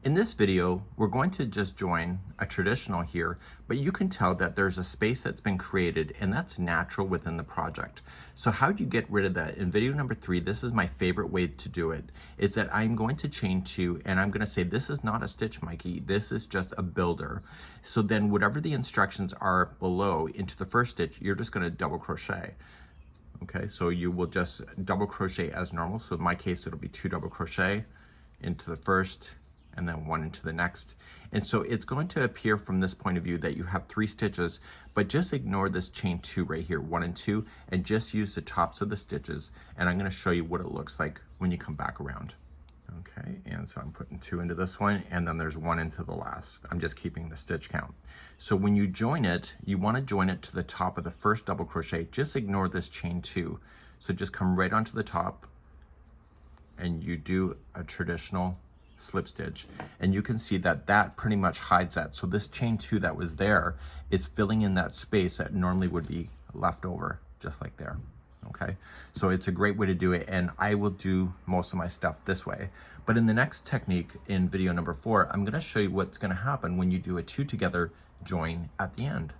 In this video, we're going to just join a traditional here, but you can tell that there's a space that's been created and that's natural within the project. So how do you get rid of that? In video number 3, this is my favorite way to do it. It's that I'm going to chain 2 and I'm going to say, this is not a stitch, Mikey. This is just a builder. So then whatever the instructions are below into the first stitch, you're just going to double crochet. Okay, so you will just double crochet as normal. So in my case, it'll be 2 double crochet into the first, and then 1 into the next. And so it's going to appear from this point of view that you have 3 stitches, but just ignore this chain 2 right here, 1 and 2, and just use the tops of the stitches. And I'm going to show you what it looks like when you come back around. Okay, and so I'm putting 2 into this one, and then there's 1 into the last. I'm just keeping the stitch count. So when you join it, you want to join it to the top of the first double crochet. Just ignore this chain 2. So just come right onto the top, and you do a traditional slip stitch, and you can see that that pretty much hides that. So this chain 2 that was there is filling in that space that normally would be left over, just like there. Okay, so it's a great way to do it, and I will do most of my stuff this way. But in the next technique, in video number 4, I'm going to show you what's going to happen when you do a 2 together join at the end.